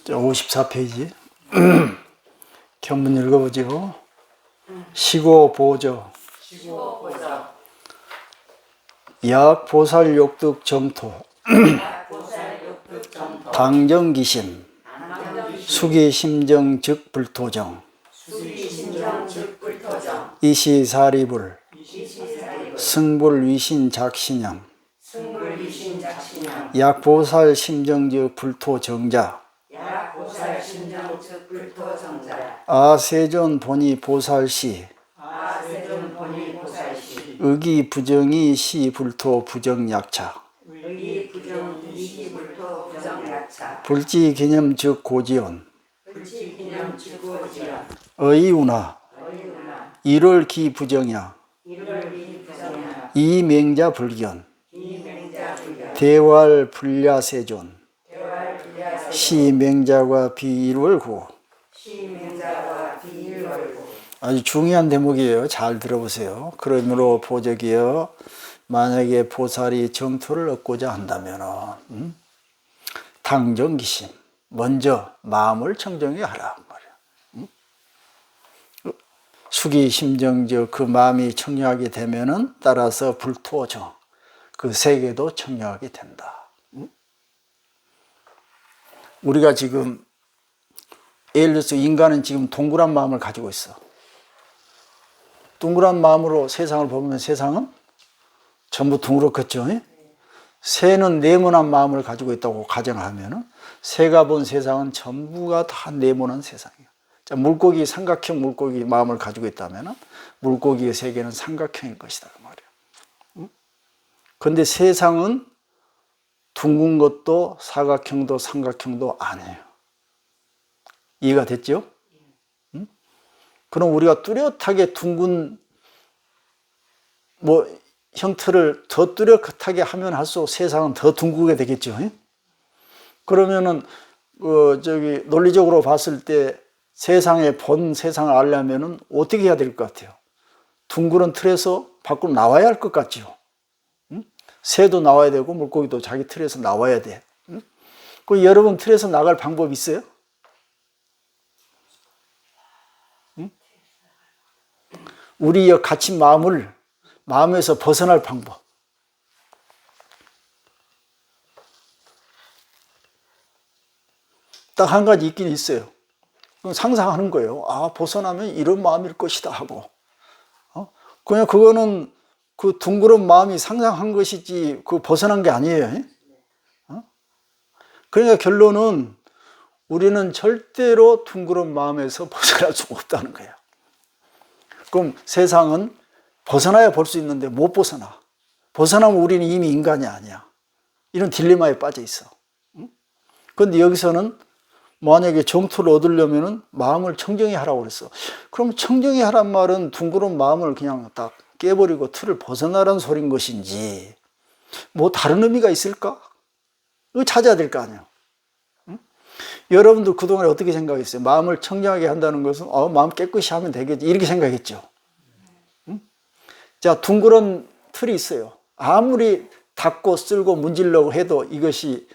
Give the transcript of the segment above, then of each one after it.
54페이지 견문 읽어보죠. 시고 보조 약보살 욕득 정토 당정기심 수기심정 즉 불토정 이시사리불 승불위신 작신형 약보살 심정즉 불토정자 아세존 본이 보살시 의기 부정이 시 불토 부정약차 불지 기념 즉 고지온 의우나 일월 기 부정야 이맹자 불견 대활 불야세존 시맹자과 비일월구. 아주 중요한 대목이에요. 잘 들어보세요. 그러므로 보적이여 만약에 보살이 정토를 얻고자 한다면 당정기심 먼저 마음을 청정히 하라 말이야. 수기심정적 그 마음이 청정하게 되면은 따라서 불토정 그 세계도 청정하게 된다. 우리가 지금 예를 들어서 인간은 지금 동그란 마음을 가지고 있어. 동그란 마음으로 세상을 보면 세상은 전부 둥그렇겠죠. 새는 네모난 마음을 가지고 있다고 가정하면 새가 본 세상은 전부가 다 네모난 세상이에요. 자, 물고기 삼각형 물고기 마음을 가지고 있다면 물고기의 세계는 삼각형일 것이다 그 말이에요. 그런데 세상은 둥근 것도 사각형도 삼각형도 아니에요. 이해가 됐죠? 그럼 우리가 뚜렷하게 둥근 형태를 더 뚜렷하게 하면 할수록 세상은 더 둥글게 되겠죠. 그러면은 논리적으로 봤을 때 세상의 본 세상을 알려면은 어떻게 해야 될 것 같아요? 둥그런 틀에서 밖으로 나와야 할 것 같죠. 새도 나와야 되고 물고기도 자기 틀에서 나와야 돼. 그 여러분 틀에서 나갈 방법 있어요? 우리 갇힌 마음에서 벗어날 방법. 딱 한 가지 있긴 있어요. 상상하는 거예요. 아, 벗어나면 이런 마음일 것이다 하고. 그냥 그거는 그 둥그런 마음이 상상한 것이지 그 벗어난 게 아니에요. 그러니까 결론은 우리는 절대로 둥그런 마음에서 벗어날 수가 없다는 거예요. 그럼 세상은 벗어나야 볼 수 있는데 못 벗어나. 벗어나면 우리는 이미 인간이 아니야. 이런 딜레마에 빠져 있어. 그런데 여기서는 만약에 정토를 얻으려면 마음을 청정히 하라고 그랬어. 그럼 청정히 하란 말은 둥그런 마음을 그냥 딱 깨버리고 틀을 벗어나라는 소린 것인지 뭐 다른 의미가 있을까? 이거 찾아야 될 거 아니에요. 여러분들 그동안에 어떻게 생각했어요? 마음을 청정하게 한다는 것은 마음 깨끗이 하면 되겠지 이렇게 생각했죠. 자, 둥그런 틀이 있어요. 아무리 닦고 쓸고 문지르려고 해도 이것이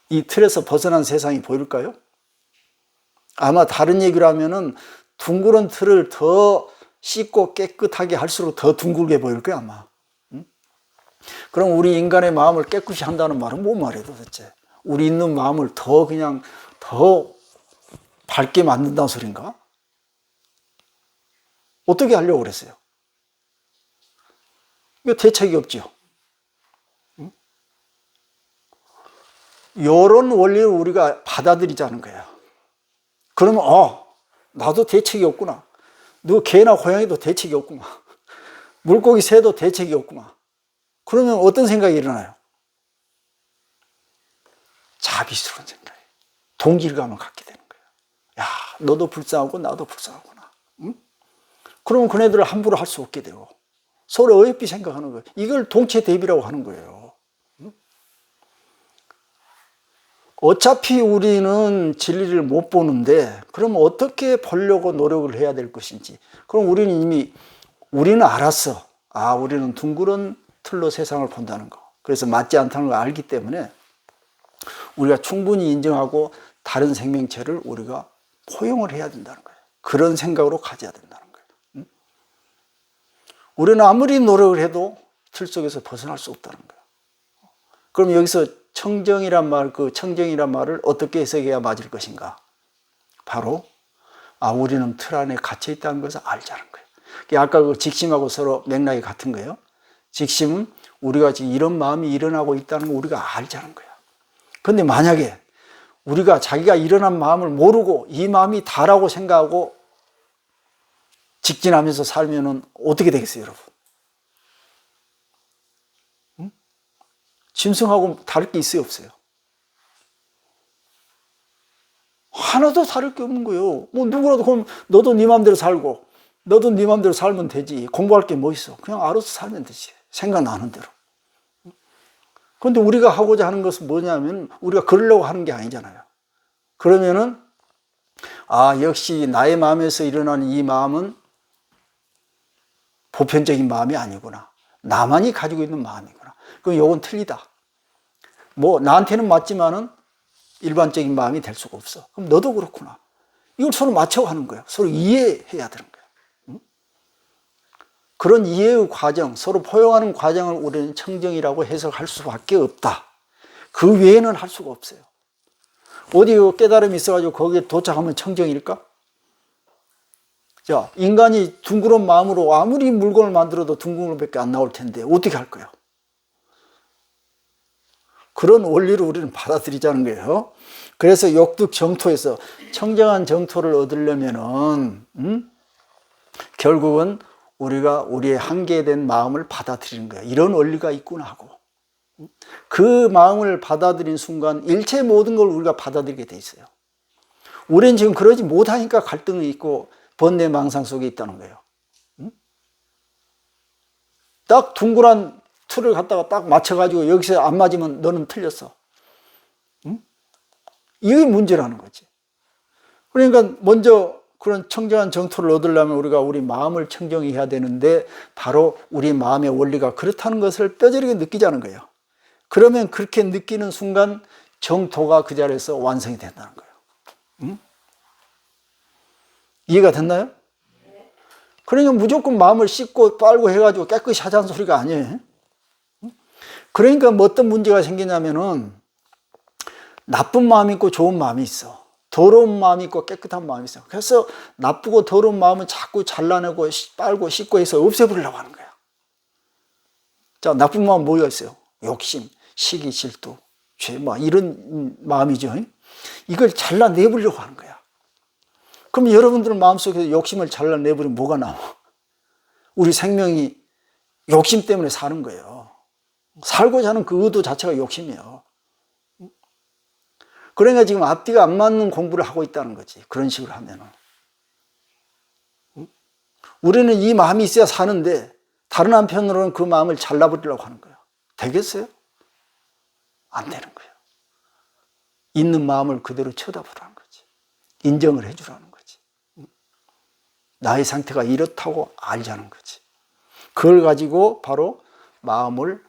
이 틀에서 벗어난 세상이 보일까요? 아마 다른 얘기로 하면은 둥그런 틀을 더 씻고 깨끗하게 할수록 더 둥글게 보일 거야 아마. 그럼 우리 인간의 마음을 깨끗이 한다는 말은 뭔 말이에요 도대체? 우리 있는 마음을 더 밝게 만든다는 소린가? 어떻게 하려고 그랬어요? 이거 대책이 없죠. 이런 원리를 우리가 받아들이자는 거예요. 그러면 나도 대책이 없구나. 너 개나 고양이도 대책이 없구나. 물고기 새도 대책이 없구나. 그러면 어떤 생각이 일어나요? 자비스러운 생각이, 동질감을 갖게 되는 거예요. 야, 너도 불쌍하고 나도 불쌍하구나. 그러면 그네들을 함부로 할 수 없게 되고 서로 어여삐 생각하는 거예요. 이걸 동체 대비라고 하는 거예요. 어차피 우리는 진리를 못 보는데 그럼 어떻게 보려고 노력을 해야 될 것인지. 그럼 우리는 알았어. 우리는 둥그런 틀로 세상을 본다는 거. 그래서 맞지 않다는 걸 알기 때문에 우리가 충분히 인정하고 다른 생명체를 우리가 포용을 해야 된다는 거예요. 그런 생각으로 가져야 된다는 거예요. 우리는 아무리 노력을 해도 틀 속에서 벗어날 수 없다는 거예요. 그럼 여기서 청정이란 말, 그 청정이란 말을 어떻게 해석해야 맞을 것인가? 바로 우리는 틀 안에 갇혀 있다는 것을 알자는 거예요. 아까 그 직심하고 서로 맥락이 같은 거예요. 직심은 우리가 지금 이런 마음이 일어나고 있다는 걸 우리가 알자는 거예요. 그런데 만약에 우리가 자기가 일어난 마음을 모르고 이 마음이 다라고 생각하고 직진하면서 살면은 어떻게 되겠어요, 여러분? 짐승하고 다를 게 있어요, 없어요? 하나도 다를 게 없는 거예요. 뭐 누구라도 그럼 너도 네 마음대로 살고 너도 네 마음대로 살면 되지. 공부할 게 뭐 있어? 그냥 알아서 살면 되지. 생각나는 대로. 그런데 우리가 하고자 하는 것은 뭐냐면 우리가 그러려고 하는 게 아니잖아요. 그러면은 역시 나의 마음에서 일어나는 이 마음은 보편적인 마음이 아니구나. 나만이 가지고 있는 마음이구나. 그럼 이건 틀리다. 뭐 나한테는 맞지만은 일반적인 마음이 될 수가 없어. 그럼 너도 그렇구나. 이걸 서로 맞춰가는 거예요. 서로 이해해야 되는 거예요. 그런 이해의 과정, 서로 포용하는 과정을 우리는 청정이라고 해석할 수밖에 없다. 그 외에는 할 수가 없어요. 어디 깨달음이 있어가지고 거기에 도착하면 청정일까? 자, 인간이 둥그런 마음으로 아무리 물건을 만들어도 둥근 것밖에 안 나올 텐데 어떻게 할 거예요? 그런 원리를 우리는 받아들이자는 거예요. 그래서 욕득 정토에서 청정한 정토를 얻으려면은 결국은 우리가 우리의 한계된 마음을 받아들이는 거예요. 이런 원리가 있구나 하고 그 마음을 받아들인 순간 일체 모든 걸 우리가 받아들이게 돼 있어요. 우리는 지금 그러지 못하니까 갈등이 있고 번뇌망상 속에 있다는 거예요. 딱 둥그란 틀을 갖다가 딱 맞춰가지고 여기서 안 맞으면 너는 틀렸어. 이게 문제라는 거지. 그러니까 먼저 그런 청정한 정토를 얻으려면 우리가 우리 마음을 청정해야 되는데 바로 우리 마음의 원리가 그렇다는 것을 뼈저리게 느끼자는 거예요. 그러면 그렇게 느끼는 순간 정토가 그 자리에서 완성이 된다는 거예요. 이해가 됐나요? 그러니까 무조건 마음을 씻고 빨고 해가지고 깨끗이 하자는 소리가 아니에요. 그러니까 뭐 어떤 문제가 생기냐면은 나쁜 마음이 있고 좋은 마음이 있어. 더러운 마음이 있고 깨끗한 마음이 있어. 그래서 나쁘고 더러운 마음을 자꾸 잘라내고 빨고 씻고 해서 없애버리려고 하는 거야. 자, 나쁜 마음 뭐가 있어요? 욕심, 시기, 질투, 죄, 이런 마음이죠. 이걸 잘라내버리려고 하는 거야. 그럼 여러분들 마음속에서 욕심을 잘라내버리면 뭐가 나와? 우리 생명이 욕심 때문에 사는 거예요. 살고자 하는 그 의도 자체가 욕심이에요. 그러니까 지금 앞뒤가 안 맞는 공부를 하고 있다는 거지. 그런 식으로 하면은. 우리는 이 마음이 있어야 사는데 다른 한편으로는 그 마음을 잘라버리려고 하는 거예요. 되겠어요? 안 되는 거예요. 있는 마음을 그대로 쳐다보라는 거지. 인정을 해주라는 거지. 나의 상태가 이렇다고 알자는 거지. 그걸 가지고 바로 마음을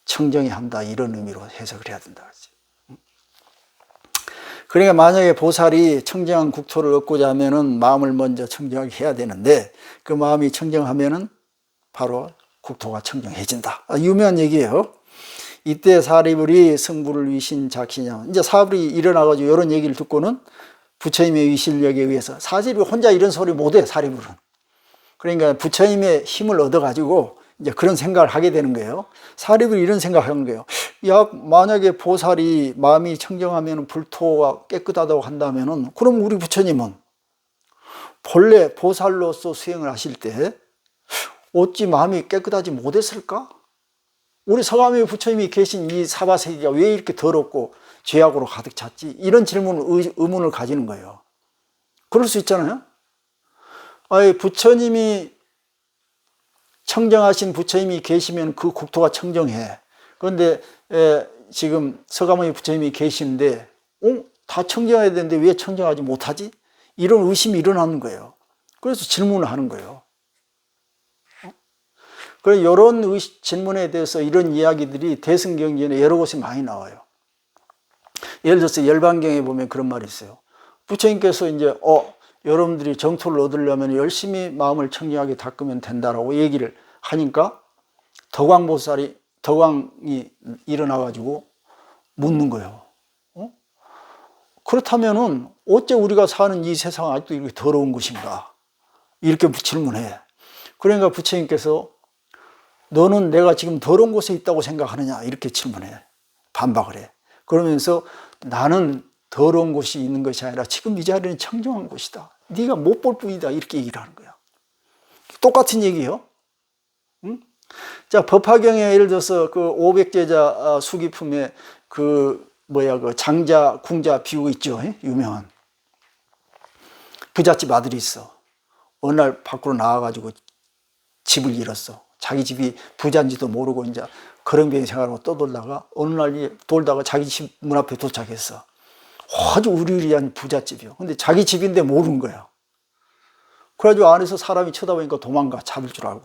청정해야 한다, 이런 의미로 해석을 해야 된다. 그러니까 만약에 보살이 청정한 국토를 얻고자 하면은 마음을 먼저 청정하게 해야 되는데 그 마음이 청정하면은 바로 국토가 청정해진다. 유명한 얘기예요. 이때 사리불이 성부를 위신 작시냐. 이제 사불이 일어나가지고 이런 얘기를 듣고는 부처님의 위실력에 의해서 사실이 혼자 이런 소리 못해, 사리불은. 그러니까 부처님의 힘을 얻어가지고 이제 그런 생각을 하게 되는 거예요. 사리불이 이런 생각을 하는 거예요. 만약에 보살이 마음이 청정하면 불토가 깨끗하다고 한다면은 그럼 우리 부처님은 본래 보살로서 수행을 하실 때 어찌 마음이 깨끗하지 못했을까? 우리 서가모니 부처님이 계신 이 사바세계가 왜 이렇게 더럽고 죄악으로 가득 찼지? 이런 의문을 가지는 거예요. 그럴 수 있잖아요. 부처님이 청정하신 부처님이 계시면 그 국토가 청정해. 그런데 지금 서가모니 부처님이 계시는데 다 청정해야 되는데 왜 청정하지 못하지? 이런 의심이 일어나는 거예요. 그래서 질문을 하는 거예요. 그래서 이런 질문에 대해서 이런 이야기들이 대승경전에 여러 곳에 많이 나와요. 예를 들어서 열반경에 보면 그런 말이 있어요. 부처님께서 이제 여러분들이 정토를 얻으려면 열심히 마음을 청정하게 닦으면 된다라고 얘기를 하니까 덕왕이 일어나가지고 묻는 거예요. 그렇다면은 어째 우리가 사는 이 세상은 아직도 이렇게 더러운 것인가? 이렇게 질문해. 그러니까 부처님께서 너는 내가 지금 더러운 곳에 있다고 생각하느냐? 이렇게 질문해. 반박을 해. 그러면서 나는 더러운 곳이 있는 것이 아니라 지금 이 자리는 청정한 곳이다. 네가 못 볼 뿐이다. 이렇게 얘기를 하는 거야. 똑같은 얘기예요. 응? 자, 법화경에 예를 들어서 그 500제자 수기품에 그 장자, 궁자 비유 있죠. 유명한. 부잣집 아들이 있어. 어느 날 밖으로 나와가지고 집을 잃었어. 자기 집이 부자인지도 모르고 이제 거렁뱅이 생활하고 떠돌다가 어느 날 돌다가 자기 집 문 앞에 도착했어. 아주 우리리한 부잣집이요. 근데 자기 집인데 모르는 거야. 그래가지고 안에서 사람이 쳐다보니까 도망가. 잡을 줄 알고.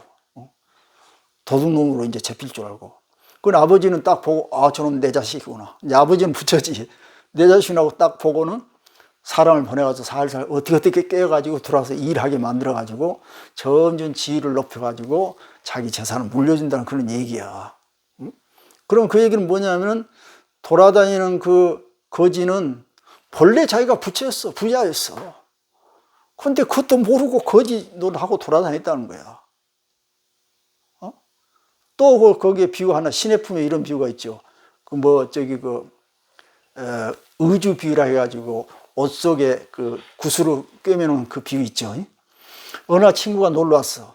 도둑놈으로 이제 잡힐 줄 알고. 그 아버지는 딱 보고, 저놈 내 자식이구나. 이제 아버지는 부처지. 내 자식이라고 딱 보고는 사람을 보내가지고 살살 어떻게 깨워가지고 들어와서 일하게 만들어가지고 점점 지위를 높여가지고 자기 재산을 물려준다는 그런 얘기야. 그럼 그 얘기는 뭐냐면 돌아다니는 그 거지는 본래 자기가 부처였어. 부자였어. 근데 그것도 모르고 거지 노릇하고 돌아다녔다는 거야. 또 거기에 비유 하나, 신의 품에 이런 비유가 있죠. 의주 비유라 해가지고 옷 속에 그 구슬을 꿰매놓은 그 비유 있죠. 어느 날 친구가 놀러 왔어.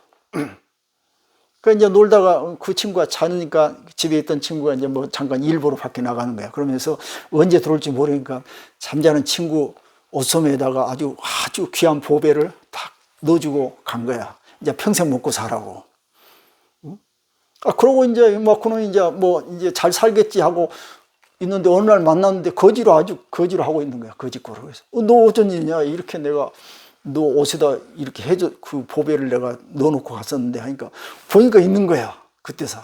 그 이제 놀다가 그 친구가 자니까 집에 있던 친구가 이제 잠깐 일 보러 밖에 나가는 거야. 그러면서 언제 들어올지 모르니까 잠자는 친구 옷소매에다가 아주 귀한 보배를 탁 넣어주고 간 거야. 이제 평생 먹고 사라고. 그러고 이제 그놈이 이제 잘 살겠지 하고 있는데 어느 날 만났는데 거지로 하고 있는 거야. 거지꼴을. 그래서 너 어쩐 일이냐? 이렇게 내가 너 옷에다 이렇게 해줘 그 보배를 내가 넣어놓고 갔었는데 하니까 보니까 있는 거야. 그때서.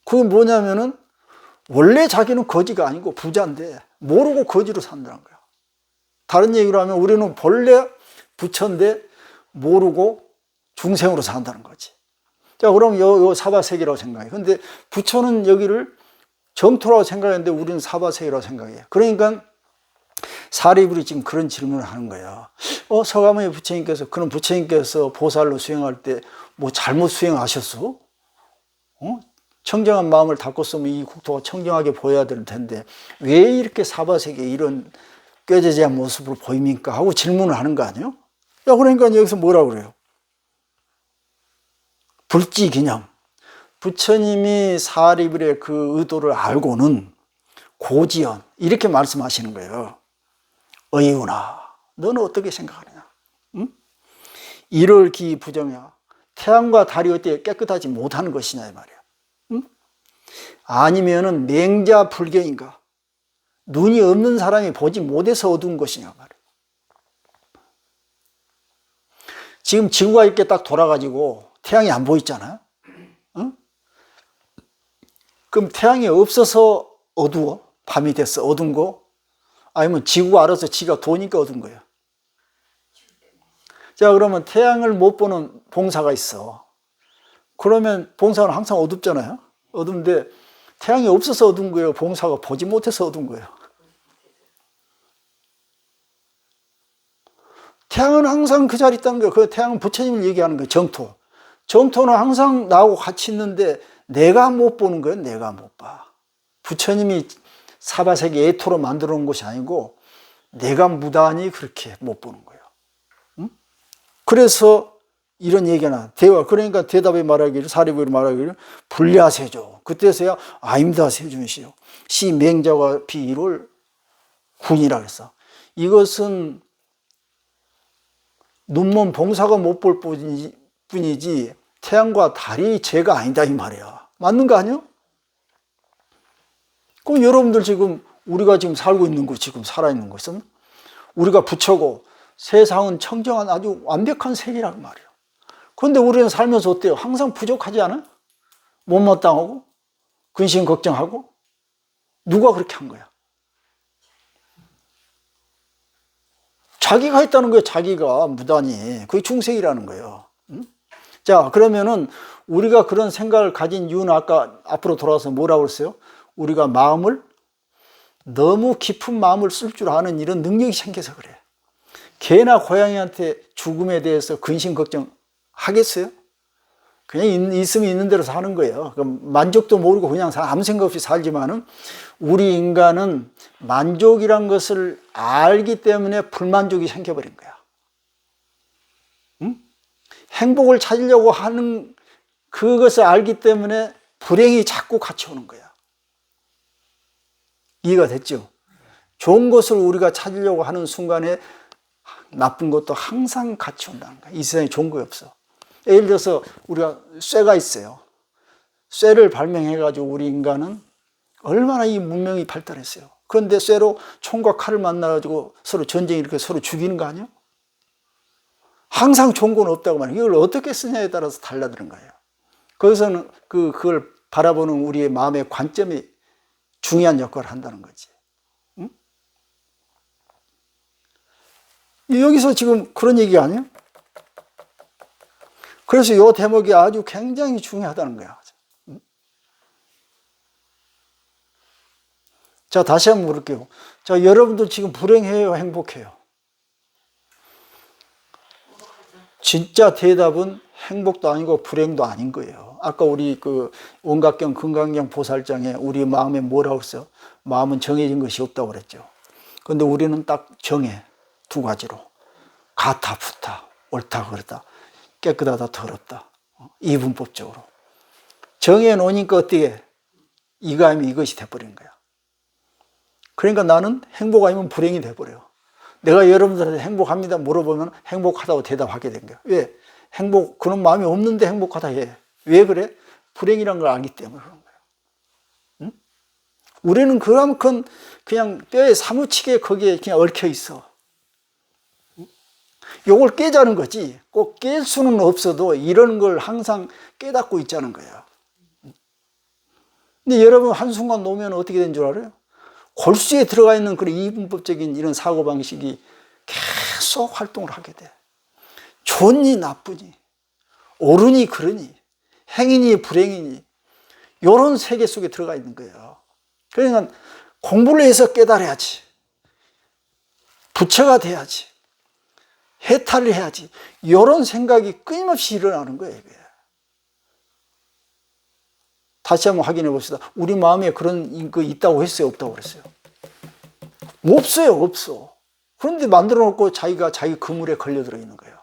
그게 뭐냐면은 원래 자기는 거지가 아니고 부자인데 모르고 거지로 산다는 거야. 다른 얘기로 하면 우리는 본래 부처인데 모르고 중생으로 산다는 거지. 자, 그럼 요 사바세계라고 생각해. 근데 부처는 여기를 정토라고 생각했는데 우리는 사바세계라고 생각해. 그러니까 사리불이 지금 그런 질문을 하는 거야. 서가모니 부처님께서, 그럼 부처님께서 보살로 수행할 때 뭐 잘못 수행하셨어? 청정한 마음을 닦았으면 이 국토가 청정하게 보여야 될 텐데 왜 이렇게 사바세계에 이런 꾀죄죄한 모습으로 보입니까? 하고 질문을 하는 거 아니에요? 야, 그러니까 여기서 뭐라고 그래요? 불지기념. 부처님이 사리불의 그 의도를 알고는 고지연 이렇게 말씀하시는 거예요. 어이구나. 너는 어떻게 생각하느냐? 응? 이를 기 부정이야. 태양과 달이 어떻게 깨끗하지 못하는 것이냐 이 말이야. 응? 아니면은 맹자 불경인가? 눈이 없는 사람이 보지 못해서 어두운 것이냐 말이야. 지금 지구가 이렇게 딱 돌아가지고 태양이 안 보이잖아요. 응? 그럼 태양이 없어서 어두워? 밤이 됐어 어두운 거? 아니면 지구가 알아서 지가 도니까 어두운 거예요? 자, 그러면 태양을 못 보는 봉사가 있어. 그러면 봉사는 항상 어둡잖아요. 어두운데 태양이 없어서 어두운 거예요? 봉사가 보지 못해서 어두운 거예요? 태양은 항상 그 자리에 있다는 거예요. 그 태양은 부처님을 얘기하는 거예요. 정토. 정토는 항상 나하고 같이 있는데 내가 못 보는 거예요. 내가 못 봐. 부처님이 사바세계 애토로 만들어 놓은 것이 아니고 내가 무단히 그렇게 못 보는 거예요. 응? 그래서 이런 얘기가 대화. 그러니까 대답에 말하기를, 사리부에 말하기를 불야세조. 그때서야 아닙니다 세존시요. 시 맹자가 비를 군이라 그랬어. 이것은 눈먼 봉사가 못 볼 뿐이지 태양과 달이 죄가 아니다 이 말이야. 맞는 거 아니야? 그럼 여러분들 지금 우리가 지금 살고 있는 거 지금 살아있는 것은 우리가 부처고 세상은 청정한 아주 완벽한 세계란 말이에요. 그런데 우리는 살면서 어때요? 항상 부족하지 않아요? 못마땅하고 근심 걱정하고 누가 그렇게 한 거야? 자기가 했다는 거예요. 자기가 무단히. 그게 중생이라는 거예요. 자, 그러면은 우리가 그런 생각을 가진 이유는 아까 앞으로 돌아와서 뭐라고 그랬어요? 우리가 마음을 너무 깊은 마음을 쓸 줄 아는 이런 능력이 생겨서 그래. 개나 고양이한테 죽음에 대해서 근심 걱정 하겠어요? 그냥 있으면 있는 대로 사는 거예요. 만족도 모르고 그냥 아무 생각 없이 살지만은 우리 인간은 만족이란 것을 알기 때문에 불만족이 생겨버린 거야. 응? 행복을 찾으려고 하는 그것을 알기 때문에 불행이 자꾸 같이 오는 거야. 이해가 됐죠? 좋은 것을 우리가 찾으려고 하는 순간에 나쁜 것도 항상 같이 온다는 거야. 이 세상에 좋은 거 없어. 예를 들어서 우리가 쇠가 있어요. 쇠를 발명해가지고 우리 인간은 얼마나 이 문명이 발달했어요. 그런데 쇠로 총과 칼을 만나가지고 서로 전쟁 이렇게 서로 죽이는 거 아니에요? 항상 좋은 건 없다고 말해요. 이걸 어떻게 쓰냐에 따라서 달라지는 거예요. 거기서는 그걸 바라보는 우리의 마음의 관점이 중요한 역할을 한다는 거지. 응? 여기서 지금 그런 얘기가 아니에요? 그래서 이 대목이 아주 굉장히 중요하다는 거야. 자, 다시 한번 물을게요. 자, 여러분들 지금 불행해요, 행복해요? 진짜 대답은 행복도 아니고 불행도 아닌 거예요. 아까 우리 온각경 금강경 보살장에 우리 마음에 뭐라고 했어요? 마음은 정해진 것이 없다고 그랬죠. 그런데 우리는 딱 정해, 두 가지로. 가타, 부타, 옳다, 그렇다. 깨끗하다, 더럽다. 이분법적으로. 정해 놓으니까 어떻게? 이거 아니면 이것이 돼버리는 거야. 그러니까 나는 행복 아니면 불행이 돼버려요. 내가 여러분들한테 행복합니다 물어보면 행복하다고 대답하게 된 거야. 왜? 그런 마음이 없는데 행복하다 해. 왜 그래? 불행이란 걸 알기 때문에 그런 거야. 응? 우리는 그만큼 그냥 뼈에 사무치게 거기에 그냥 얽혀 있어. 요걸 깨자는 거지. 꼭 깰 수는 없어도 이런 걸 항상 깨닫고 있자는 거야. 근데 여러분 한순간 놓으면 어떻게 된 줄 알아요? 골수에 들어가 있는 그런 이분법적인 이런 사고방식이 계속 활동을 하게 돼. 좋니 나쁘니, 옳으니 그러니, 행이니 불행이니, 이런 세계 속에 들어가 있는 거예요. 그러니까 공부를 해서 깨달아야지. 부처가 돼야지. 해탈을 해야지. 이런 생각이 끊임없이 일어나는 거예요. 이게. 다시 한번 확인해 봅시다. 우리 마음에 그런 거 있다고 했어요? 없다고 그랬어요? 없어요. 없어. 그런데 만들어 놓고 자기가 자기 그물에 걸려들어 있는 거예요.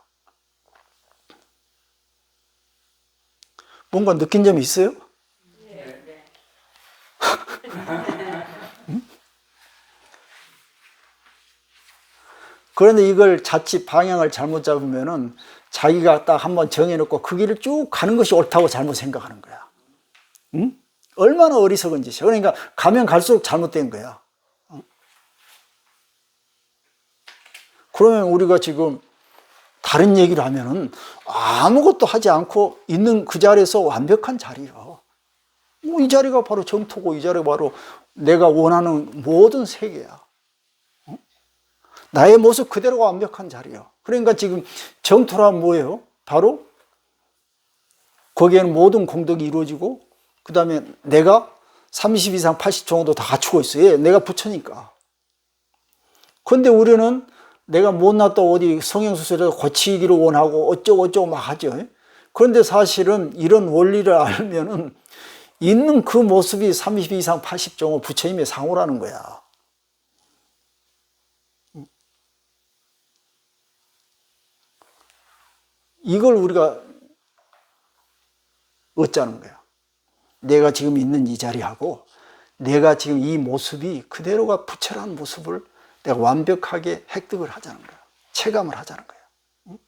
뭔가 느낀 점이 있어요? 네. 응? 그런데 이걸 자칫 방향을 잘못 잡으면은 자기가 딱 한번 정해놓고 그 길을 쭉 가는 것이 옳다고 잘못 생각하는 거야. 응? 얼마나 어리석은 짓이야. 그러니까 가면 갈수록 잘못된 거야. 그러면 우리가 지금 다른 얘기를 하면은 아무것도 하지 않고 있는 그 자리에서 완벽한 자리예요. 이 자리가 바로 정토고 이 자리가 바로 내가 원하는 모든 세계야. 나의 모습 그대로가 완벽한 자리야. 그러니까 지금 정토란 뭐예요? 바로 거기에는 모든 공덕이 이루어지고 그 다음에 내가 30 이상 80 정도 다 갖추고 있어요. 내가 부처니까. 그런데 우리는 내가 못났다고 어디 성형수술에서 고치기를 원하고 어쩌고 막 하죠. 그런데 사실은 이런 원리를 알면은 있는 그 모습이 30 이상 80 정도 부처님의 상호라는 거야. 이걸 우리가 얻자는 거야. 내가 지금 있는 이 자리하고 내가 지금 이 모습이 그대로가 부처라는 모습을 내가 완벽하게 획득을 하자는 거야. 체감을 하자는 거야.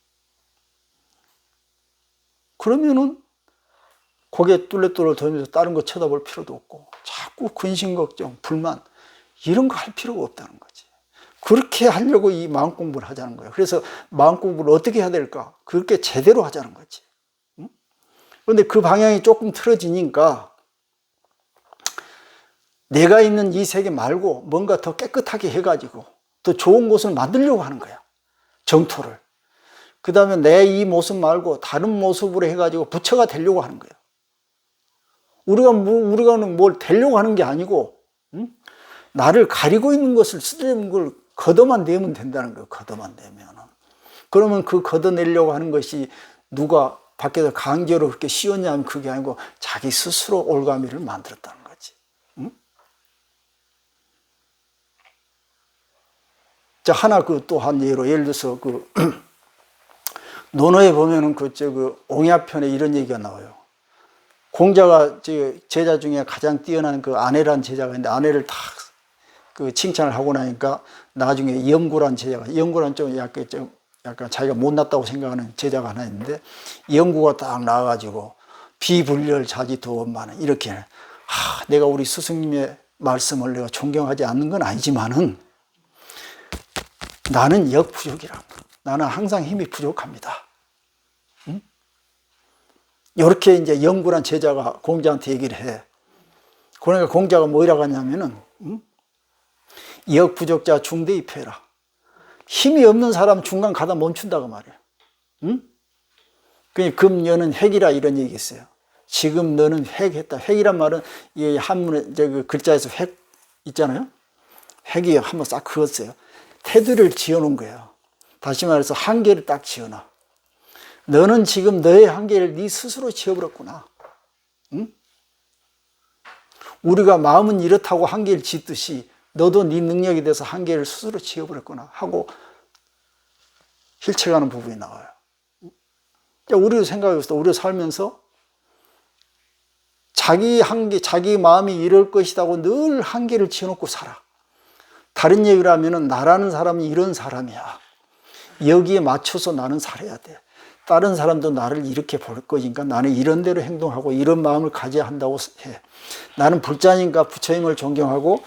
그러면은 고개 뚫레뚫레 돌면서 다른 거 쳐다볼 필요도 없고 자꾸 근심 걱정, 불만 이런 거 할 필요가 없다는 거지. 그렇게 하려고 이 마음 공부를 하자는 거야. 그래서 마음 공부를 어떻게 해야 될까? 그렇게 제대로 하자는 거지. 그런데 그 방향이 조금 틀어지니까 내가 있는 이 세계 말고 뭔가 더 깨끗하게 해가지고 더 좋은 곳을 만들려고 하는 거야. 정토를. 그 다음에 내 이 모습 말고 다른 모습으로 해가지고 부처가 되려고 하는 거예요. 우리가는 뭘 되려고 하는 게 아니고, 응? 나를 가리고 있는 것을 쓰는 걸 걷어만 내면 된다는 거예요. 걷어만 내면은. 그러면 그 걷어내려고 하는 것이 누가 밖에서 강제로 그렇게 씌웠냐면 그게 아니고 자기 스스로 올가미를 만들었다는 거지. 응? 자, 하나 또 한 예로, 예를 들어서 논어에 보면은 옹야편에 이런 얘기가 나와요. 공자가 제자 중에 가장 뛰어난 아내란 제자가 있는데 아내를 다 칭찬을 하고 나니까 나중에 영구란 제자가, 영구란 좀 약간 자기가 못났다고 생각하는 제자가 하나 있는데 영구가 딱 나와가지고 비불렬 자지도원만은 이렇게 내가 우리 스승님의 말씀을 내가 존경하지 않는 건 아니지만은 나는 역부족이라. 나는 항상 힘이 부족합니다. 응? 이렇게 이제 영구란 제자가 공자한테 얘기를 해. 그러니까 공자가 뭐라고 하냐면은, 응? 역부족자 중대입해라. 힘이 없는 사람 중간 가다 멈춘다고 말이에요. 응? 금여는 핵이라 이런 얘기 있어요. 지금 너는 핵했다. 핵이란 말은 이 한문에 그 글자에서 핵 있잖아요. 핵이 한번 싹 그었어요. 테두리를 지어놓은 거예요. 다시 말해서 한계를 딱 지어놔. 너는 지금 너의 한계를 네 스스로 지어버렸구나. 응? 우리가 마음은 이렇다고 한계를 짓듯이 너도 네 능력에 대해서 한계를 스스로 지어버렸구나 하고 힐쳐가는 부분이 나와요. 우리도 생각해봅시다. 우리가 살면서 자기 한계, 자기 마음이 이럴 것이라고 늘 한계를 지어놓고 살아. 다른 얘기를 하면은 나라는 사람이 이런 사람이야. 여기에 맞춰서 나는 살아야 돼. 다른 사람도 나를 이렇게 볼 거니까 나는 이런 대로 행동하고 이런 마음을 가져야 한다고 해. 나는 불자니까 부처님을 존경하고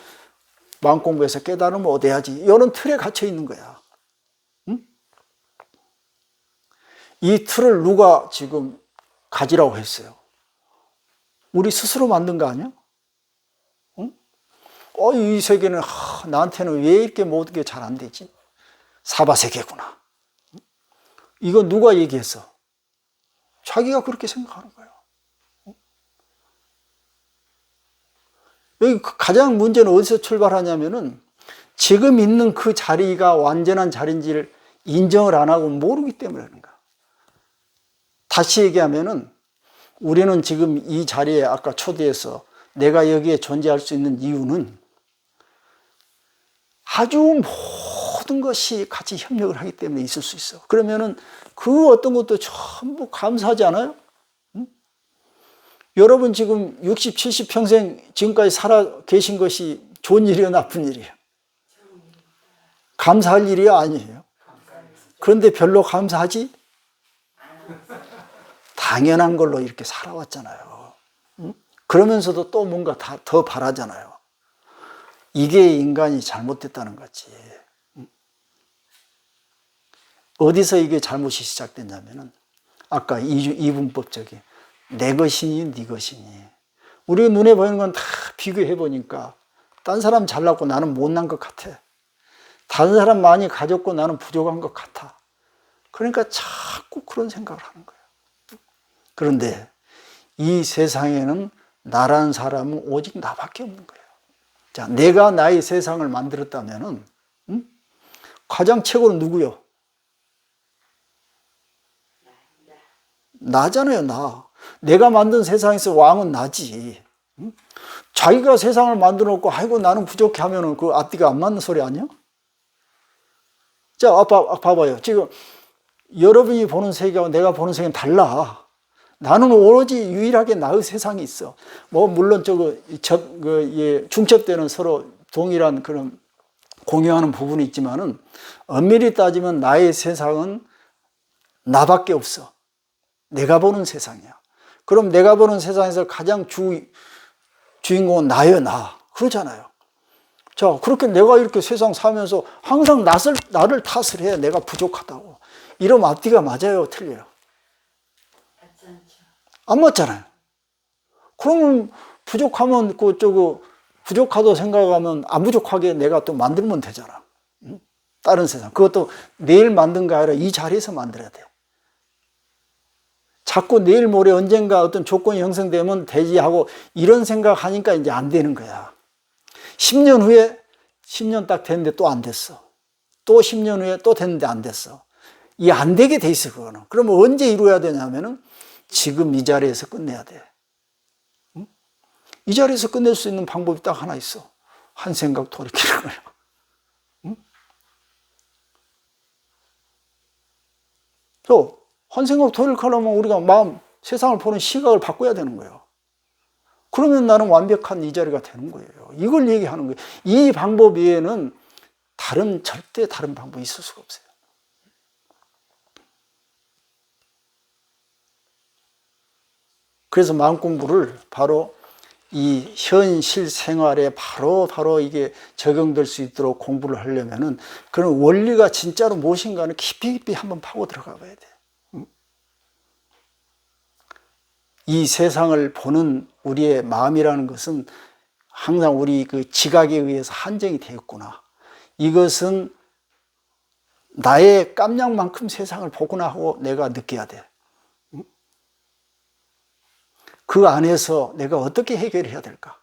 마음 공부해서 깨달음을 얻어야지. 이런 틀에 갇혀 있는 거야. 응? 이 틀을 누가 지금 가지라고 했어요? 우리 스스로 만든 거 아니야? 응? 이 세계는 나한테는 왜 이렇게 모든 게 잘 안 되지? 사바세계구나. 이거 누가 얘기했어? 자기가 그렇게 생각하는 거예요. 여기 가장 문제는 어디서 출발하냐면은 지금 있는 그 자리가 완전한 자리인지를 인정을 안 하고 모르기 때문에 그런 거야. 다시 얘기하면은 우리는 지금 이 자리에 아까 초대해서 내가 여기에 존재할 수 있는 이유는 아주 모든 것이 같이 협력을 하기 때문에 있을 수 있어. 그러면은 그 어떤 것도 전부 감사하지 않아요? 응? 여러분 지금 60, 70평생 지금까지 살아 계신 것이 좋은 일이에요, 나쁜 일이에요? 감사할 일이 아니에요. 그런데 별로 감사하지? 당연한 걸로 이렇게 살아왔잖아요. 응? 그러면서도 또 뭔가 더 바라잖아요. 이게 인간이 잘못됐다는 거지. 어디서 이게 잘못이 시작됐냐면은 아까 이분법적인 내 것이니 네 것이니 우리 눈에 보이는 건 다 비교해 보니까 딴 사람 잘났고 나는 못난 것 같아. 다른 사람 많이 가졌고 나는 부족한 것 같아. 그러니까 자꾸 그런 생각을 하는 거예요. 그런데 이 세상에는 나라는 사람은 오직 나밖에 없는 거예요. 자, 내가 나의 세상을 만들었다면은 가장 최고는 누구요? 나잖아요, 나. 내가 만든 세상에서 왕은 나지. 자기가 세상을 만들어 놓고 아이고 나는 부족해 하면은 그 앞뒤가 안 맞는 소리 아니야? 자, 봐봐요. 지금 여러분이 보는 세계와 내가 보는 세계는 달라. 나는 오로지 유일하게 나의 세상이 있어. 물론 중첩되는 서로 동일한 그런 공유하는 부분이 있지만은 엄밀히 따지면 나의 세상은 나밖에 없어. 내가 보는 세상이야. 그럼 내가 보는 세상에서 가장 주인공은 나예요, 나. 그러잖아요. 자, 그렇게 내가 이렇게 세상 살면서 항상 나를 탓을 해. 내가 부족하다고. 이러면 앞뒤가 맞아요, 틀려요? 안 맞잖아요. 그러면 부족하면 부족하다고 생각하면 안 부족하게 내가 또 만들면 되잖아. 다른 세상. 그것도 내일 만든 게 아니라 이 자리에서 만들어야 돼. 자꾸 내일 모레 언젠가 어떤 조건이 형성되면 되지 하고 이런 생각하니까 이제 안 되는 거야. 10년 후에 10년 딱 됐는데 또 안 됐어. 또 10년 후에 또 됐는데 안 됐어. 이 안 되게 돼 있어, 그거는. 그러면 언제 이루어야 되냐면은 지금 이 자리에서 끝내야 돼. 응? 이 자리에서 끝낼 수 있는 방법이 딱 하나 있어. 한 생각 돌이키는 거야. 응? 또, 한 생각 돌이키려면 우리가 마음, 세상을 보는 시각을 바꿔야 되는 거예요. 그러면 나는 완벽한 이 자리가 되는 거예요. 이걸 얘기하는 거예요. 이 방법 외에는 절대 다른 방법이 있을 수가 없어요. 그래서 마음 공부를 바로 이 현실 생활에 바로 이게 적용될 수 있도록 공부를 하려면은 그런 원리가 진짜로 무엇인가는 깊이 한번 파고 들어가 봐야 돼. 이 세상을 보는 우리의 마음이라는 것은 항상 우리 그 지각에 의해서 한정이 되었구나. 이것은 나의 깜냥만큼 세상을 보구나 하고 내가 느껴야 돼. 그 안에서 내가 어떻게 해결해야 될까?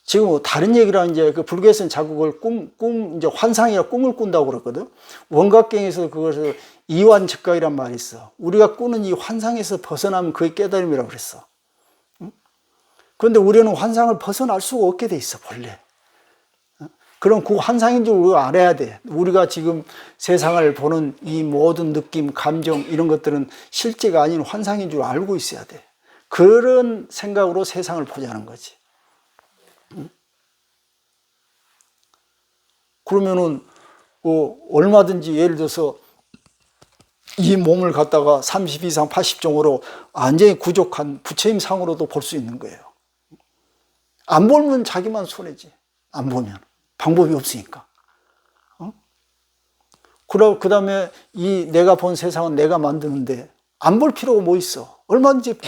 지금 다른 얘기랑 이제 그 불교에서는 자꾸 그걸 이제 환상이나 꿈을 꾼다고 그러거든. 원각경에서 그것을 이완즉각이란 말이 있어. 우리가 꾸는 이 환상에서 벗어나면 그게 깨달음이라고 그랬어. 그런데 우리는 환상을 벗어날 수가 없게 돼 있어, 본래. 그럼 그 환상인 줄 우리가 알아야 돼. 우리가 지금 세상을 보는 이 모든 느낌, 감정 이런 것들은 실제가 아닌 환상인 줄 알고 있어야 돼. 그런 생각으로 세상을 보자는 거지. 그러면은 얼마든지 예를 들어서 이 몸을 갖다가 30 이상 80종으로 완전히 구족한 부처님 상으로도 볼 수 있는 거예요. 안 보면 자기만 손해지. 안 보면 방법이 없으니까. 그 다음에 이 내가 본 세상은 내가 만드는데 안 볼 필요가 뭐 있어. 얼마든지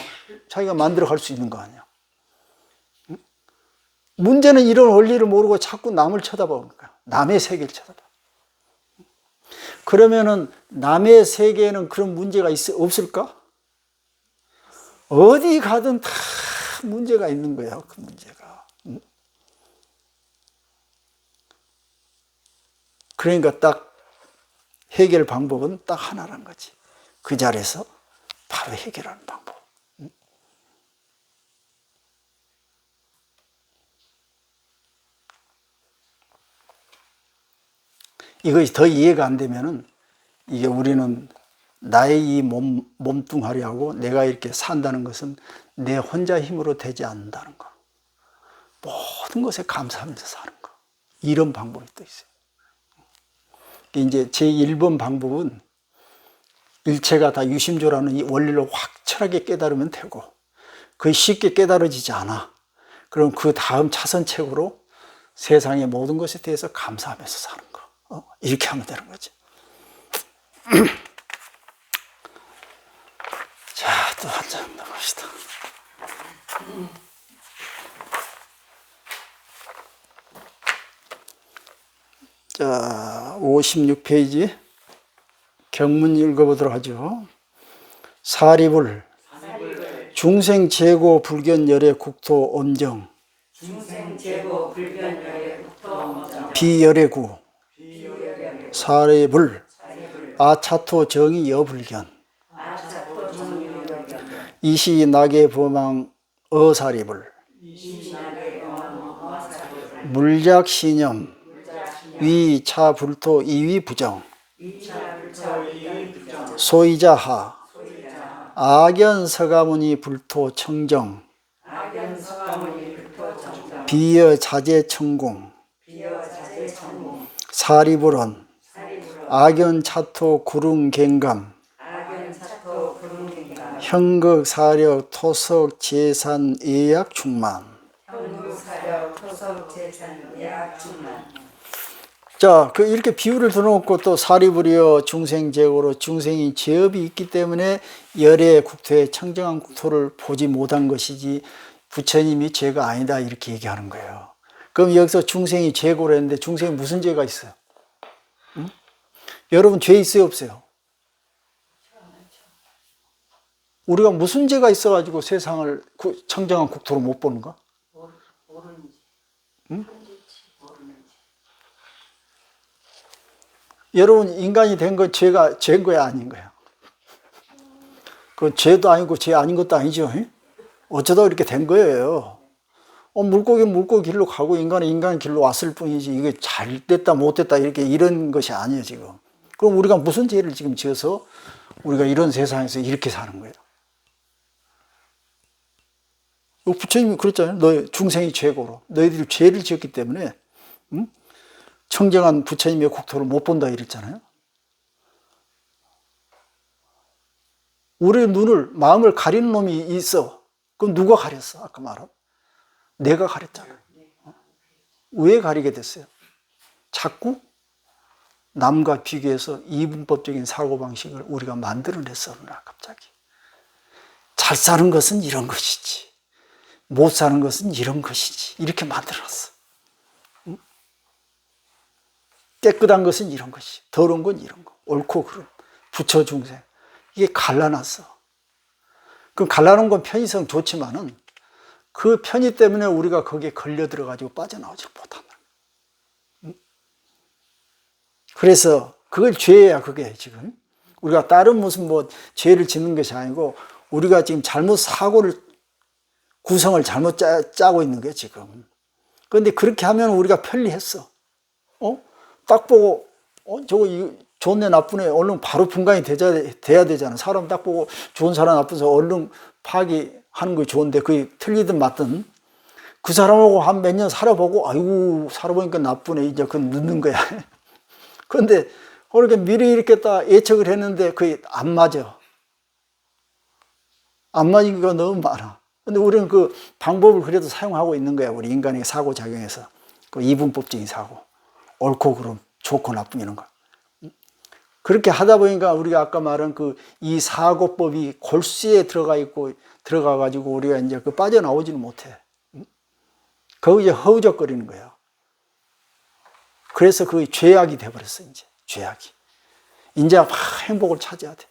자기가 만들어 갈 수 있는 거 아니야. 문제는 이런 원리를 모르고 자꾸 남을 쳐다보는 거야. 남의 세계를 쳐다봐. 그러면은 남의 세계에는 그런 문제가 없을까? 어디 가든 다 문제가 있는 거야, 그 문제가. 그러니까 딱 해결 방법은 딱 하나란 거지. 그 자리에서 바로 해결하는 방법. 이것이 더 이해가 안 되면은 이게 우리는 나의 이 몸뚱아리하고 내가 이렇게 산다는 것은 내 혼자 힘으로 되지 않는다는 거. 모든 것에 감사하면서 사는 거. 이런 방법이 또 있어요. 이제 제1번 방법은 일체가 다 유심조라는 이 원리를 확철하게 깨달으면 되고, 그게 쉽게 깨달아지지 않아. 그럼 그 다음 차선책으로 세상의 모든 것에 대해서 감사하면서 사는 거. 이렇게 하면 되는 거지. 자, 또 한 장 나갑시다. 자, 56페이지 경문 읽어보도록 하죠. 사리불 중생제고 불견열의 국토 엄정 중생제고 불견열의 국토 엄정 비열애구 사리불 아차토 정의 여불견 아차토 정의여견 이시나게 범왕 어사리불 이신하게 어사리불 물작신염 위차불토 이위부정 위차불처 이위부정 소이자하 악연서가모니 불토 청정 악연서가모니 불토 정정 비여자재천공 비여자재천공 사리불원 악연차토 구릉갱감 악연차토 구릉갱감 형극사력 토석 재산 예약충만. 형극사력 토석 재산 예약충만. 자, 이렇게 비유를 들어놓고 또 사리불이여 중생제고로 중생이 죄업이 있기 때문에 열의 국토에 청정한 국토를 보지 못한 것이지 부처님이 죄가 아니다 이렇게 얘기하는 거예요. 그럼 여기서 중생이 죄고를 했는데 중생이 무슨 죄가 있어요? 응? 여러분 죄 있어요 없어요? 우리가 무슨 죄가 있어가지고 세상을 청정한 국토로 못 보는가? 모르는지. 응? 모르는지. 여러분 인간이 된 건 죄가 죄인 거야 아닌 거야? 그 죄도 아니고 죄 아닌 것도 아니죠. 어쩌다 이렇게 된 거예요. 물고기는 물고기 길로 가고 인간은 인간 길로 왔을 뿐이지 이게 잘 됐다 못 됐다 이렇게 이런 것이 아니에요 지금. 그럼 우리가 무슨 죄를 지금 지어서 우리가 이런 세상에서 이렇게 사는 거예요? 부처님이 그랬잖아요. 너 중생이 죄고로 너희들이 죄를 지었기 때문에 응? 청정한 부처님의 국토를 못 본다 이랬잖아요. 우리의 눈을 마음을 가리는 놈이 있어. 그럼 누가 가렸어? 아까 말한 내가 가렸잖아. 왜 가리게 됐어요? 자꾸 남과 비교해서 이분법적인 사고방식을 우리가 만들어냈어. 갑자기 잘 사는 것은 이런 것이지 못 사는 것은 이런 것이지 이렇게 만들어놨어. 응? 깨끗한 것은 이런 것이 더러운 건 이런 거 옳고 그름 부처 중생 이게 갈라놨어. 그럼 갈라놓은 건 편의성 좋지만은 그 편의 때문에 우리가 거기에 걸려 들어가지고 빠져나오지 못한다. 응? 그래서 그걸 죄야 그게 지금 우리가 다른 무슨 뭐 죄를 짓는 것이 아니고 우리가 지금 잘못 사고를 구성을 잘못 짜고 있는 거예요, 지금. 그런데 그렇게 하면 우리가 편리했어. 딱 보고, 저거 좋네, 나쁘네. 얼른 바로 분간이 돼야 되잖아. 사람 딱 보고 좋은 사람, 나쁜 사람 얼른 파악하는 거 좋은데 그게 틀리든 맞든 그 사람하고 한 몇 년 살아보고, 아이고, 살아보니까 나쁘네. 이제 그건 늦는 거야. 그런데 그렇게 미리 이렇게 딱 예측을 했는데 그게 안 맞아. 안 맞은 게 너무 많아. 근데 우리는 그 방법을 그래도 사용하고 있는 거야. 우리 인간의 사고작용에서. 그 이분법적인 사고. 옳고 그름, 좋고 나쁜 이런 거. 그렇게 하다 보니까 우리가 아까 말한 그 이 사고법이 골수에 들어가가지고 우리가 이제 그 빠져나오지는 못해. 거기에 허우적거리는 거야. 그래서 그게 죄악이 돼버렸어, 이제. 죄악이. 이제 막 행복을 찾아야 돼.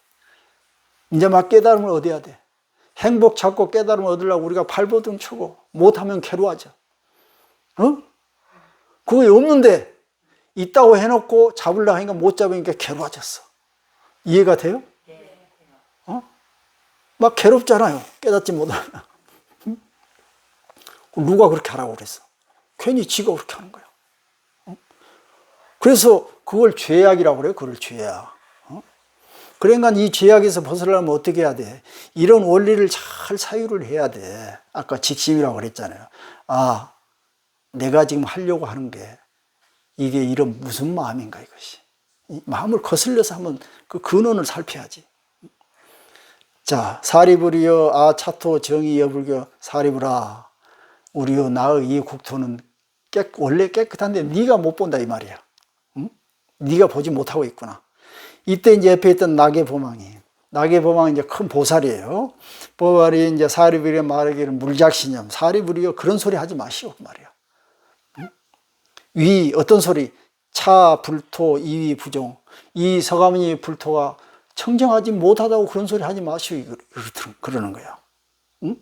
이제 막 깨달음을 얻어야 돼. 행복 찾고 깨달음을 얻으려고 우리가 발버둥 치고 못하면 괴로워하죠. 그거 없는데 있다고 해놓고 잡으려고 하니까 못 잡으니까 괴로워졌어. 이해가 돼요? 막 괴롭잖아요. 깨닫지 못하면. 누가 그렇게 하라고 그랬어? 괜히 지가 그렇게 하는 거야. 그래서 그걸 죄악이라고 그래요. 그걸 죄악. 그러니까 이 죄악에서 벗어나려면 어떻게 해야 돼? 이런 원리를 잘 사유를 해야 돼. 아까 직심이라고 그랬잖아요. 아, 내가 지금 하려고 하는 게 이게 이런 무슨 마음인가 이것이. 이 마음을 거슬려서 한번 그 근원을 살펴야지. 자, 사리부리여 아차토 정의 여불교 사리부라. 우리여 나의 이 국토는 원래 깨끗한데 네가 못 본다 이 말이야. 응? 네가 보지 못하고 있구나. 이때 이제 옆에 있던 나계보망이 이제 큰 보살이에요. 보살이 이제 사리부리에 말하기를 물작신념, 사리부리여 그런 소리 하지 마시오 그 말이야. 응? 위 어떤 소리? 차 불토 이위 부종. 이 서가모니 불토가 청정하지 못하다고 그런 소리 하지 마시오 그러는 거야. 응?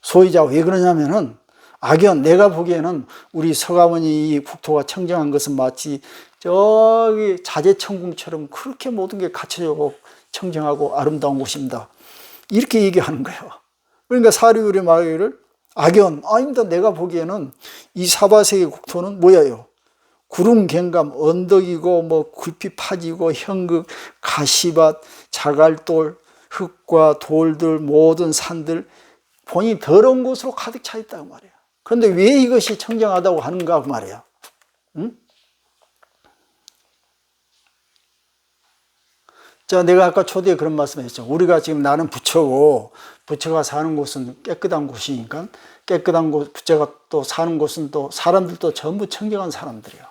소위자 왜 그러냐면은 악연 내가 보기에는 우리 서가모니 이 국토가 청정한 것은 마치 저기 자재천궁처럼 그렇게 모든 게 갖춰지고 청정하고 아름다운 곳입니다. 이렇게 얘기하는 거예요. 그러니까 사리부리 말하기를 악연 아닙니다. 내가 보기에는 이 사바세계 국토는 뭐예요? 구름 갱감 언덕이고 뭐 굴피 파지고 현극 가시밭 자갈돌 흙과 돌들 모든 산들 본인이 더러운 곳으로 가득 차 있다고 말이에요. 그런데 왜 이것이 청정하다고 하는가 그 말이에요. 응? 자, 내가 아까 초대에 그런 말씀했죠. 우리가 지금 나는 부처고 부처가 사는 곳은 깨끗한 곳이니까 깨끗한 곳, 부처가 또 사는 곳은 또 사람들도 전부 청정한 사람들이에요.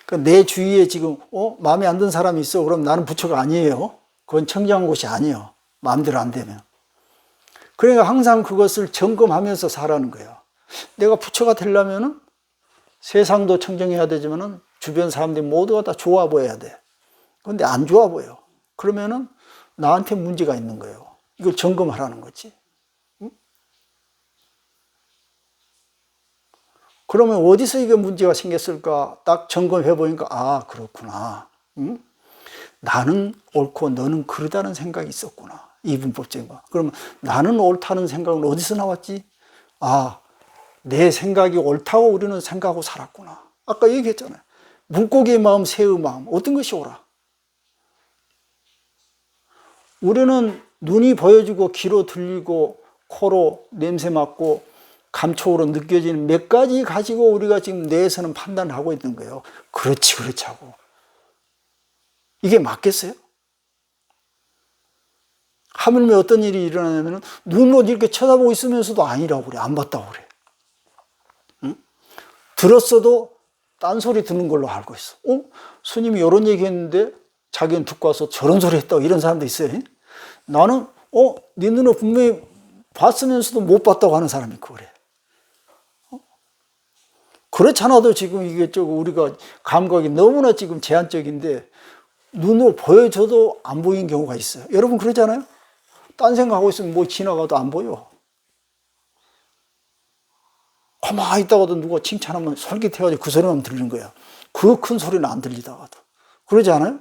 그러니까 내 주위에 지금 마음에 안 드는 사람이 있어. 그럼 나는 부처가 아니에요. 그건 청정한 곳이 아니에요. 마음대로 안 되면. 그러니까 항상 그것을 점검하면서 살라는 거예요. 내가 부처가 되려면은 세상도 청정해야 되지만은 주변 사람들이 모두가 다 좋아 보여야 돼. 그런데 안 좋아 보여. 그러면은 나한테 문제가 있는 거예요. 이걸 점검하라는 거지. 응? 그러면 어디서 이게 문제가 생겼을까? 딱 점검해 보니까 아, 그렇구나. 응? 나는 옳고 너는 그러다는 생각이 있었구나. 이분법적인 거. 그러면 나는 옳다는 생각은 어디서 나왔지? 아, 내 생각이 옳다고 우리는 생각하고 살았구나. 아까 얘기했잖아요. 물고기의 마음, 새의 마음, 어떤 것이 옳아? 우리는 눈이 보여지고 귀로 들리고 코로 냄새 맡고 감촉으로 느껴지는 몇 가지 가지고 우리가 지금 뇌에서는 판단을 하고 있는 거예요. 그렇지, 그렇지 하고. 이게 맞겠어요? 하물며 어떤 일이 일어나냐면 눈으로 이렇게 쳐다보고 있으면서도 아니라고 그래. 안 봤다고 그래. 응? 들었어도 딴소리 듣는 걸로 알고 있어. 스님이 이런 얘기 했는데 자기는 듣고 와서 저런 소리 했다고 이런 사람도 있어요. 나는 네 눈으로 분명히 봤으면서도 못 봤다고 하는 사람이 있고 그래. 그렇잖아도 지금 이게 우리가 감각이 너무나 지금 제한적인데 눈으로 보여줘도 안 보이는 경우가 있어요. 여러분 그러잖아요? 딴 생각하고 있으면 뭐 지나가도 안 보여. 가만히 있다가도 누가 칭찬하면 솔깃해가지고 그 소리만 들리는 거야. 그 큰 소리는 안 들리다가도. 그러지 않아요?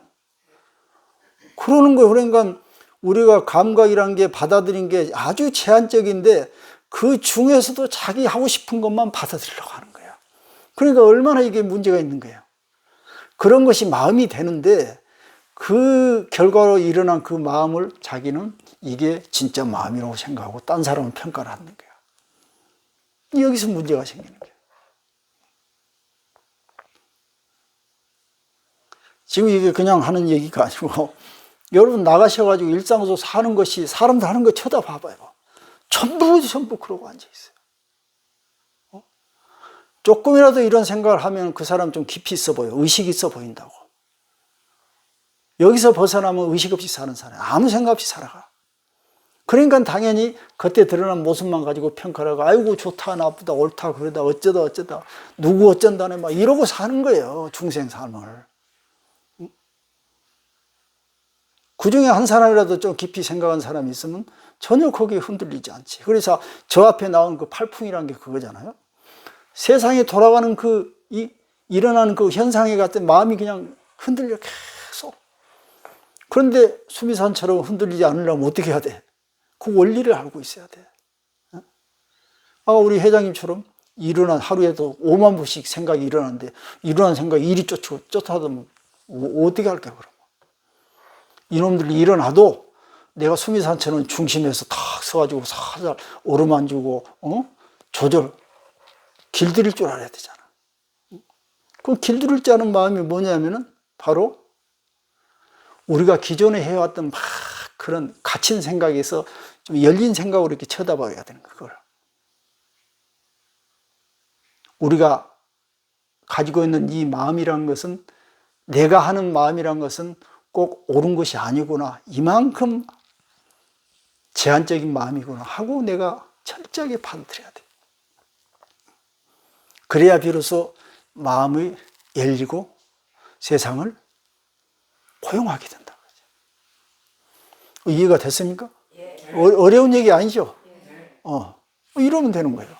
그러는 거예요. 그러니까 우리가 감각이라는 게 받아들인 게 아주 제한적인데 그 중에서도 자기 하고 싶은 것만 받아들이려고 하는 거예요. 그러니까 얼마나 이게 문제가 있는 거예요. 그런 것이 마음이 되는데 그 결과로 일어난 그 마음을 자기는 이게 진짜 마음이라고 생각하고 딴 사람은 평가를 하는 거예요. 여기서 문제가 생기는 거예요. 지금 이게 그냥 하는 얘기가 아니고 여러분 나가셔가지고 일상에서 사는 것이 사람들 하는 거 쳐다봐봐요. 전부 그러고 앉아있어요. 조금이라도 이런 생각을 하면 그 사람 좀 깊이 있어 보여. 의식이 있어 보인다고. 여기서 벗어나면 의식 없이 사는 사람, 아무 생각 없이 살아가. 그러니까 당연히 겉에 드러난 모습만 가지고 평가를 하고 아이고 좋다 나쁘다 옳다 그러다 어쩌다 누구 어쩐다네 막 이러고 사는 거예요. 중생 삶을. 그중에 한 사람이라도 좀 깊이 생각한 사람이 있으면 전혀 거기에 흔들리지 않지. 그래서 저 앞에 나온 그 팔풍이라는 게 그거잖아요. 세상에 돌아가는 일어나는 그 현상에 같은 마음이 그냥 흔들려 계속. 그런데 수미산처럼 흔들리지 않으려면 어떻게 해야 돼? 그 원리를 알고 있어야 돼. 우리 회장님처럼 일어난 하루에도 5만 번씩 생각이 일어나는데 일어난 생각이 이리 쫓아다면 어떻게 할까 그러면? 이놈들이 일어나도 내가 수미산처럼 중심에서 탁 서가지고 살살 오르만주고 조절 길들일 줄 알아야 되잖아. 그럼 길들일 줄 아는 마음이 뭐냐면은 바로 우리가 기존에 해왔던 막 그런 갇힌 생각에서 좀 열린 생각으로 이렇게 쳐다봐야 되는 거야, 그걸. 우리가 가지고 있는 이 마음이라는 것은 내가 하는 마음이라는 것은 꼭 옳은 것이 아니구나. 이만큼 제한적인 마음이구나 하고 내가 철저하게 받아들여야 돼. 그래야 비로소 마음이 열리고 세상을 포용하게 된다. 이해가 됐습니까? 예. 어려운 얘기 아니죠? 예. 이러면 되는 거예요.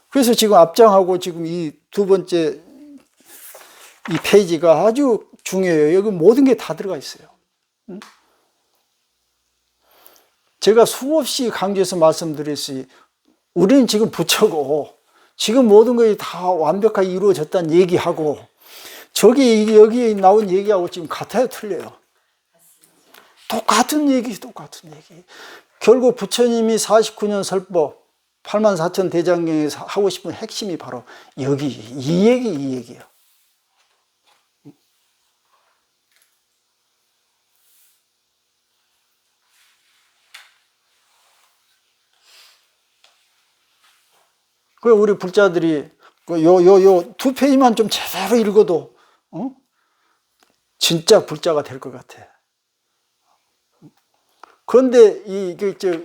그래서 지금 앞장하고 지금 이 두 번째 이 페이지가 아주 중요해요. 여기 모든 게 다 들어가 있어요. 제가 수없이 강조해서 말씀드렸지, 우리는 지금 부처고 지금 모든 것이 다 완벽하게 이루어졌다는 얘기하고 여기 나온 얘기하고 지금 같아요, 틀려요? 똑같은 얘기. 결국 부처님이 49년 설법 84,000 대장경에서 하고 싶은 핵심이 바로 여기 이 얘기예요. 그 우리 불자들이 요 두 페이지만 좀 제대로 읽어도 진짜 불자가 될 것 같아. 그런데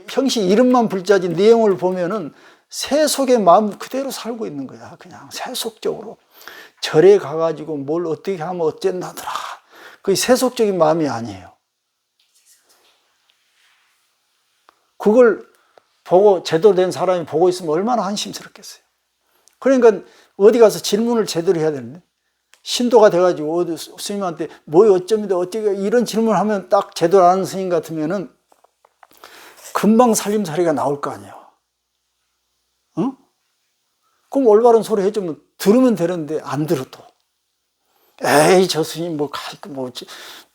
형시 이름만 불자지 내용을 보면은 세속의 마음 그대로 살고 있는 거야. 그냥 세속적으로. 절에 가가지고 뭘 어떻게 하면 어쨌나더라. 그게 세속적인 마음이 아니에요. 그걸 보고 제대로 된 사람이 보고 있으면 얼마나 한심스럽겠어요. 그러니까 어디 가서 질문을 제대로 해야 되는데 신도가 돼가지고 어디 스님한테 뭐 어쩌면 어떻게 이런 질문을 하면 딱 제대로 아는 스님 같으면은 금방 살림살이가 나올 거 아니에요. 응? 그럼 올바른 소리 해주면 들으면 되는데 안 들어도 에이 저 스님 뭐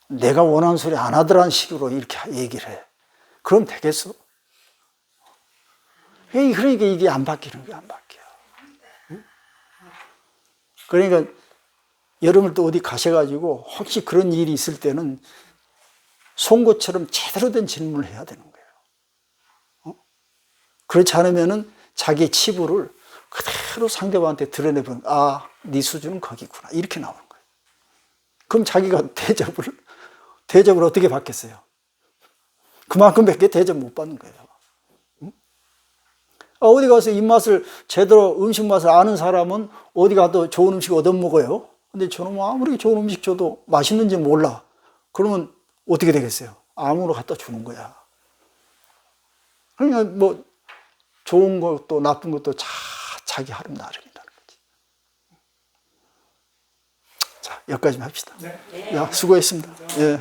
내가 원하는 소리 안 하더라는 식으로 이렇게 얘기를 해. 그럼 되겠어? 그러니까 이게 안 바뀌는 거야, 안 바뀌어. 응? 그러니까 여러분 또 어디 가셔가지고 혹시 그런 일이 있을 때는 송곳처럼 제대로 된 질문을 해야 되는 거예요. 그렇지 않으면은 자기의 치부를 그대로 상대방한테 드러내보면 네 수준은 거기구나 이렇게 나오는 거예요. 그럼 자기가 대접을 어떻게 받겠어요? 그만큼밖에 대접 못 받는 거예요. 어디 가서 입맛을 제대로 음식 맛을 아는 사람은 어디 가도 좋은 음식 얻어먹어요. 근데 저는 아무리 좋은 음식 줘도 맛있는지 몰라. 그러면 어떻게 되겠어요? 아무로 갖다 주는 거야. 그러니까 뭐 좋은 것도 나쁜 것도 자기 하름 나름이라는 거지. 자, 여기까지만 합시다. 네. 수고했습니다. 예.